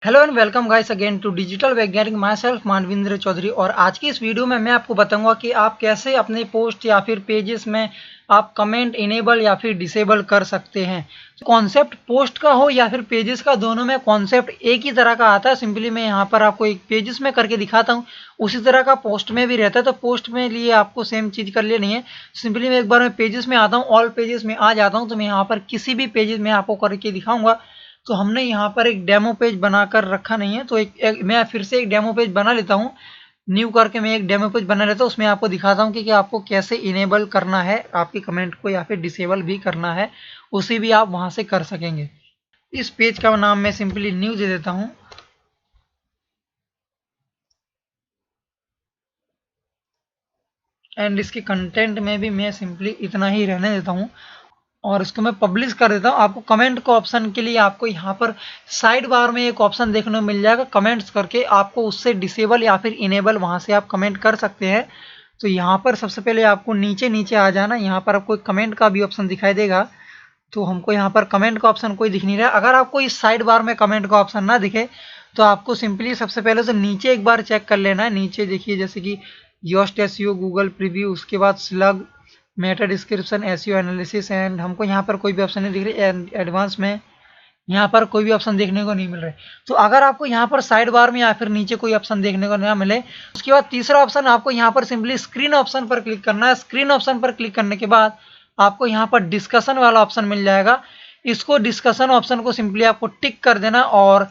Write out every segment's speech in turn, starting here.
Hello and welcome guys again to digital वैज्ञानिक my self मानविंद्र Chaudhary. और आज की इस वीडियो में मैं आपको बताऊंगा कि आप कैसे अपने पोस्ट या फिर पेजेस में आप कमेंट इनेबल या फिर डिसेबल कर सकते हैं। कॉन्सेप्ट पोस्ट का हो या फिर पेजेस का, दोनों में कॉन्सेप्ट एक ही तरह का आता है। सिंपली मैं यहाँ पर आपको एक पेजेस में करके दिखाता हूँ, उसी तरह का पोस्ट में भी रहता है। तो पोस्ट में लिए आपको सेम चीज़ कर लेनी है। सिंपली मैं एक बार मैं पेजेस में आता हूँ, ऑल पेजेस में आ जाता हूँ। तो मैं यहाँ पर किसी भी पेजेस में आपको करके दिखाऊंगा। तो हमने यहाँ पर एक डेमो पेज बनाकर रखा नहीं है, तो मैं फिर से एक डेमो पेज बना लेता हूँ। न्यू करके मैं एक डेमो पेज बना लेता हूँ, उसमें आपको दिखाता हूँ कि आपको कैसे इनेबल करना है आपकी कमेंट को या फिर डिसेबल भी करना है, उसे भी आप वहां से कर सकेंगे। इस पेज का नाम मैं सिंपली न्यू दे देता हूँ। एंड इसके कंटेंट में भी मैं सिंपली इतना ही रहने देता हूँ और इसको मैं पब्लिश कर देता हूँ। आपको कमेंट को ऑप्शन के लिए आपको यहाँ पर साइड बार में एक ऑप्शन देखने को मिल जाएगा कमेंट्स करके, आपको उससे डिसेबल या फिर इनेबल वहाँ से आप कमेंट कर सकते हैं। तो यहाँ पर सबसे पहले आपको नीचे नीचे आ जाना, यहाँ पर आपको कमेंट का भी ऑप्शन दिखाई देगा। तो हमको यहाँ पर कमेंट का ऑप्शन कोई दिख नहीं रहा। अगर आपको इस साइड बार में कमेंट का ऑप्शन ना दिखे तो आपको सिंपली सबसे पहले तो नीचे एक बार चेक कर लेना है। नीचे देखिए जैसे कि योस्ट एसईओ, गूगल प्रीव्यू, उसके बाद slug, Meta description, SEO analysis, and हमको यहाँ पर कोई भी ऑप्शन नहीं दिख रही। एडवांस में यहाँ पर कोई भी ऑप्शन देखने को नहीं मिल रहा है। तो अगर आपको यहाँ पर साइड बार में या फिर नीचे कोई ऑप्शन देखने को ना मिले, उसके बाद तीसरा ऑप्शन आपको यहाँ पर सिंपली स्क्रीन ऑप्शन पर क्लिक करना है। स्क्रीन ऑप्शन पर क्लिक करने के बाद आपको यहाँ पर डिस्कशन वाला ऑप्शन मिल जाएगा। इसको डिस्कशन ऑप्शन को सिंपली आपको टिक कर देना और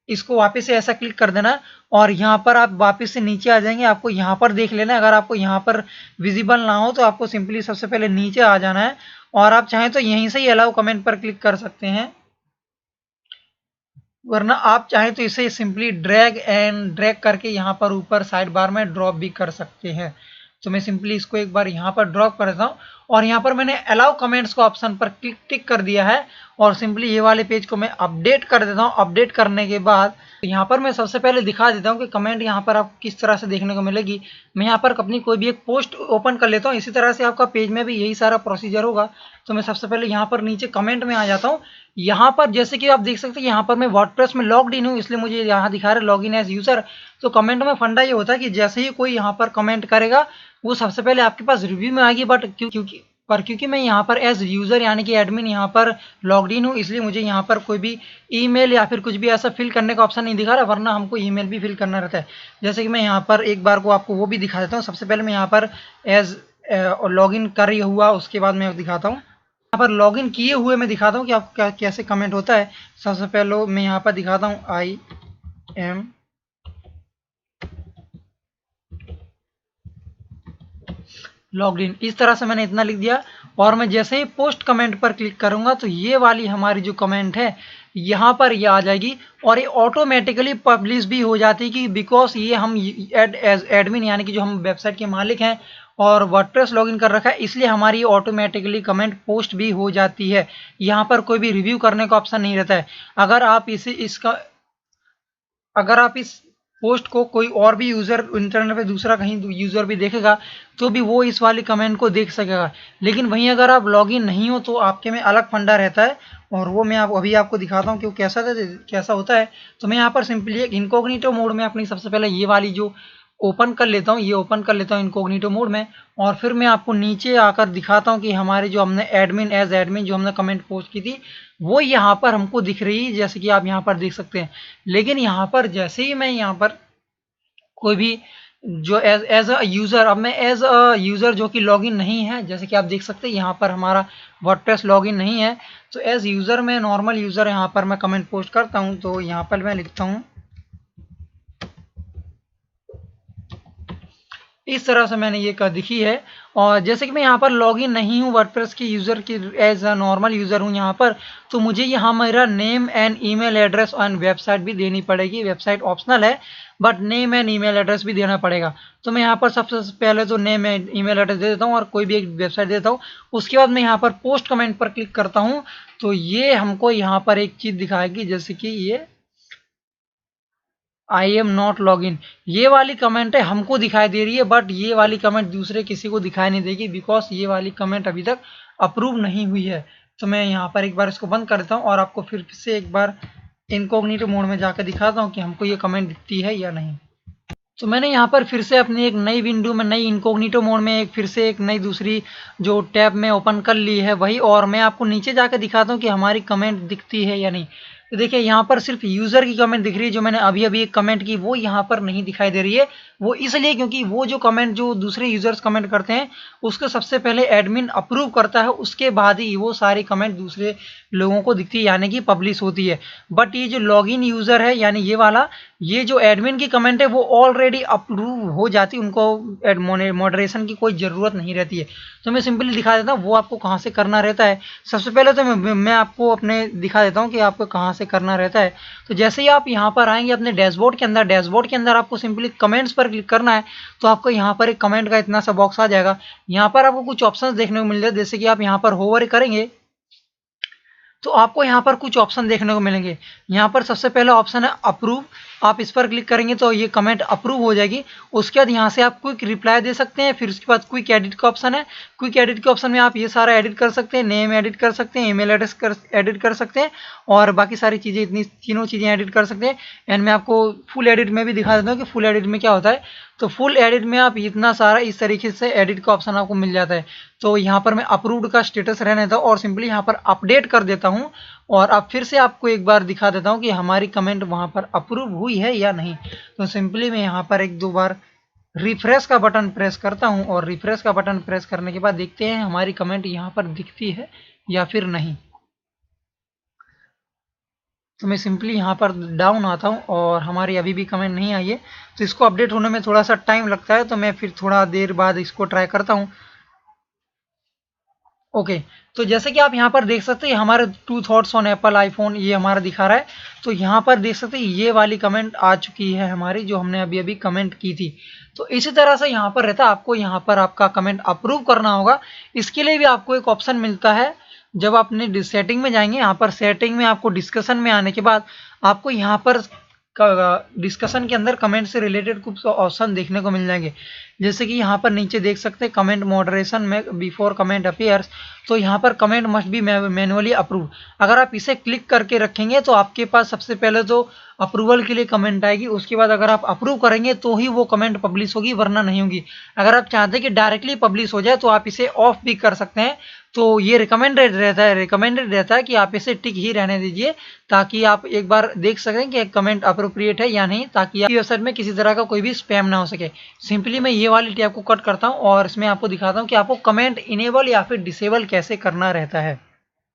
इसको वापस से ऐसा क्लिक कर देना और यहाँ पर आप वापस से नीचे आ जाएंगे। आपको यहाँ पर देख लेना है। अगर आपको यहाँ पर विजिबल ना हो तो आपको सिंपली सबसे पहले नीचे आ जाना है और आप चाहें तो यहीं से ही अलाउ कमेंट पर क्लिक कर सकते हैं, वरना आप चाहें तो इसे सिंपली ड्रैग करके यहाँ पर ऊपर साइड बार में ड्रॉप भी कर सकते हैं। तो मैं सिंपली इसको एक बार यहाँ पर ड्रॉप कर देता हूँ और यहाँ पर मैंने अलाउ कमेंट्स को ऑप्शन पर टिक कर दिया है और सिंपली ये वाले पेज को मैं अपडेट कर देता हूँ। अपडेट करने के बाद यहाँ पर मैं सबसे पहले दिखा देता हूँ कि कमेंट यहाँ पर आपको किस तरह से देखने को मिलेगी। मैं यहाँ पर अपनी कोई भी एक पोस्ट ओपन कर लेता हूँ। इसी तरह से आपका पेज में भी यही सारा प्रोसीजर होगा। तो मैं सबसे पहले यहाँ पर नीचे कमेंट में आ जाता हूँ। यहाँ पर जैसे कि आप देख सकते हैं, यहाँ पर मैं वर्डप्रेस में लॉग्ड इन हूँ, इसलिए मुझे यहाँ दिखा रहा है लॉग इन एज यूजर। तो कमेंट में फंडा ये होता है कि जैसे ही कोई यहाँ पर कमेंट करेगा वो सबसे पहले आपके पास रिव्यू में आएगी। बट क्योंकि मैं यहाँ पर एज यूजर यानी कि एडमिन यहाँ पर लॉग्ड इन हूँ, इसलिए मुझे यहाँ पर कोई भी ईमेल या फिर कुछ भी ऐसा फिल करने का ऑप्शन नहीं दिखा रहा, वरना हमको ईमेल भी फिल करना रहता है। जैसे कि मैं यहाँ पर एक बार को आपको वो भी दिखा देता हूँ। सबसे पहले मैं यहाँ पर एज लॉग इन कर हुआ, उसके बाद मैं दिखाता हूँ। यहाँ पर लॉगिन किए हुए मैं दिखाता हूँ कि आपको कैसे कमेंट होता है। सबसे पहले मैं यहाँ पर दिखाता हूँ आई एम लॉग्ड इन। इस तरह से मैंने इतना लिख दिया और मैं जैसे ही पोस्ट कमेंट पर क्लिक करूंगा तो ये वाली हमारी जो कमेंट है यहाँ पर ये आ जाएगी और ये ऑटोमेटिकली पब्लिश भी हो जाती है कि बिकॉज ये हम एज एडमिन यानी कि जो हम वेबसाइट के मालिक हैं और वर्डप्रेस लॉगिन कर रखा है, इसलिए हमारी ऑटोमेटिकली कमेंट पोस्ट भी हो जाती है। यहाँ पर कोई भी रिव्यू करने का ऑप्शन नहीं रहता है। अगर आप इस पोस्ट को कोई और भी यूजर इंटरनेट पे दूसरा कहीं यूजर भी देखेगा तो भी वो इस वाली कमेंट को देख सकेगा। लेकिन वहीं अगर आप लॉगिन नहीं हो तो आपके में अलग फंडा रहता है और वो मैं अभी आपको दिखाता हूँ कि वो कैसा होता है। तो मैं यहाँ पर सिंपली एक इनकॉग्निटो मोड में अपनी सबसे पहले ये वाली जो ओपन कर लेता हूँ, ये ओपन कर लेता हूँ इनकॉग्निटो मोड में और फिर मैं आपको नीचे आकर दिखाता हूँ कि हमारे जो हमने एज एडमिन जो हमने कमेंट पोस्ट की थी वो यहाँ पर हमको दिख रही है, जैसे कि आप यहाँ पर देख सकते हैं। लेकिन यहाँ पर जैसे ही मैं यहाँ पर कोई भी जो एज अ यूज़र, अब मैं एज अ यूज़र जो कि लॉगिन नहीं है, जैसे कि आप देख सकते हैं यहाँ पर हमारा वर्डप्रेस लॉगिन नहीं है, तो एज यूज़र में नॉर्मल यूज़र यहाँ पर मैं कमेंट पोस्ट करता हूँ। तो यहाँ पर मैं लिखता हूँ इस तरह से मैंने ये कर दिखी है। और जैसे कि मैं यहाँ पर लॉगिन नहीं हूँ वर्डप्रेस की यूज़र की, एज अ नॉर्मल यूज़र हूँ यहाँ पर, तो मुझे यहाँ मेरा name and email address and website भी देनी पड़ेगी। वेबसाइट ऑप्शनल है but name and email address भी देना पड़ेगा। तो मैं यहाँ पर सबसे पहले तो नेम एंड ईमेल एड्रेस दे देता हूँ और कोई भी एक वेबसाइट देता हूँ। उसके बाद मैं यहाँ पर पोस्ट कमेंट पर क्लिक करता हूँ तो ये हमको यहाँ पर एक चीज़ दिखाएगी, जैसे कि ये I am not log in, ये वाली कमेंट है हमको दिखाई दे रही है बट ये वाली कमेंट दूसरे किसी को दिखाई नहीं देगी बिकॉज ये वाली कमेंट अभी तक अप्रूव नहीं हुई है। तो मैं यहाँ पर एक बार इसको बंद कर देता हूँ और आपको फिर से एक बार इनकॉग्निटो मोड में जाकर दिखाता हूँ कि हमको ये कमेंट दिखती है या नहीं। तो मैंने यहाँ पर फिर से अपनी एक नई विंडो में नई इनकॉग्निटो मोड में फिर से एक नई दूसरी जो टैब में ओपन कर ली है वही, और मैं आपको नीचे जाकर दिखाता हूँ कि हमारी कमेंट दिखती है या नहीं। तो देखिए यहाँ पर सिर्फ यूज़र की कमेंट दिख रही है, जो मैंने अभी अभी एक कमेंट की वो यहाँ पर नहीं दिखाई दे रही है। वो इसलिए क्योंकि वो जो कमेंट जो दूसरे यूज़र्स कमेंट करते हैं उसको सबसे पहले एडमिन अप्रूव करता है, उसके बाद ही वो सारी कमेंट दूसरे लोगों को दिखती है, यानी कि पब्लिश होती है। बट ये जो लॉगिन यूज़र है यानी ये वाला, ये जो एडमिन की कमेंट है वो ऑलरेडी अप्रूव हो जाती है, उनको मॉडरेशन की कोई ज़रूरत नहीं रहती है। तो मैं सिंपली दिखा देता हूँ वो आपको कहाँ से करना रहता है। सबसे पहले तो मैं आपको अपने दिखा देता हूँ कि आपको कहाँ से करना रहता है। तो जैसे ही आप यहाँ पर आएंगे अपने डैशबोर्ड के अंदर आपको सिंपली कमेंट्स पर क्लिक करना है। तो आपको यहाँ पर एक कमेंट का इतना सा बॉक्स आ जाएगा। यहाँ पर आपको कुछ ऑप्शंस देखने को मिल जाए, जैसे कि आप यहाँ पर होवर करेंगे तो आपको यहाँ पर कुछ ऑप्शन देखने को मिलेंगे। यहाँ पर सबसे पहला ऑप्शन है अप्रूव, आप इस पर क्लिक करेंगे तो ये कमेंट अप्रूव हो जाएगी। उसके बाद यहाँ से आप क्विक रिप्लाई दे सकते हैं। फिर उसके बाद क्विक एडिट का ऑप्शन है। क्विक एडिट के ऑप्शन में आप ये सारा एडिट कर सकते हैं, नेम एडिट कर सकते हैं, ईमेल एड्रेस एडिट कर सकते हैं और बाकी सारी चीज़ें, इतनी तीनों चीज़ें एडिट कर सकते हैं। एंड मैं आपको फुल एडिट में भी दिखा देता हूँ कि फुल एडिट में क्या होता है। तो फुल एडिट में आप इतना सारा इस तरीके से एडिट का ऑप्शन आपको मिल जाता है। तो यहाँ पर मैं अप्रूव्ड का स्टेटस रहने देता हूँ और सिंपली यहाँ पर अपडेट कर देता हूँ। और अब फिर से आपको एक बार दिखा देता हूँ कि हमारी कमेंट वहाँ पर अप्रूव हुई है या नहीं। तो सिंपली मैं यहाँ पर एक दो बार रिफ्रेश का बटन प्रेस करता हूँ और रिफ्रेश का बटन प्रेस करने के बाद देखते हैं हमारी कमेंट यहाँ पर दिखती है या फिर नहीं। तो मैं सिंपली यहाँ पर डाउन आता हूँ और हमारी अभी भी कमेंट नहीं आई है। तो इसको अपडेट होने में थोड़ा सा टाइम लगता है, तो मैं फिर थोड़ा देर बाद इसको ट्राई करता हूँ। ओके, तो जैसे कि आप यहाँ पर देख सकते हैं हमारे 2 थॉट्स ऑन एप्पल आईफोन ये हमारा दिखा रहा है। तो यहाँ पर देख सकते हैं ये वाली कमेंट आ चुकी है हमारी, जो हमने अभी अभी कमेंट की थी। तो इसी तरह से यहाँ पर रहता है, आपको यहाँ पर आपका कमेंट अप्रूव करना होगा। इसके लिए भी आपको एक ऑप्शन मिलता है। जब आप अपनी सेटिंग में जाएंगे, यहाँ पर सेटिंग में आपको डिस्कशन में आने के बाद आपको यहाँ पर डिस्कशन के अंदर कमेंट से रिलेटेड कुछ ऑप्शन देखने को मिल जाएंगे। जैसे कि यहाँ पर नीचे देख सकते हैं कमेंट मॉडरेशन में बिफोर कमेंट अपीयर्स। तो यहाँ पर comment must be manually approve, अगर आप इसे क्लिक करके रखेंगे तो आपके पास सबसे पहले तो अप्रूवल के लिए कमेंट आएगी। उसके बाद अगर आप अप्रूव करेंगे तो ही वो कमेंट पब्लिश होगी, वरना नहीं होगी। अगर आप चाहते हैं कि डायरेक्टली पब्लिश हो जाए तो आप इसे ऑफ भी कर सकते हैं। तो ये रिकमेंडेड रहता है कि आप इसे टिक ही रहने दीजिए, ताकि आप एक बार देख सकें कि कमेंट अप्रोप्रिएट है या नहीं, ताकि आपकी वेबसाइट में किसी तरह का कोई भी स्पैम ना हो सके। सिंपली मैं ये वाली टैब को कट करता हूँ और इसमें आपको दिखाता हूँ कि आपको कमेंट इनेबल या फिर डिसेबल कैसे करना रहता है।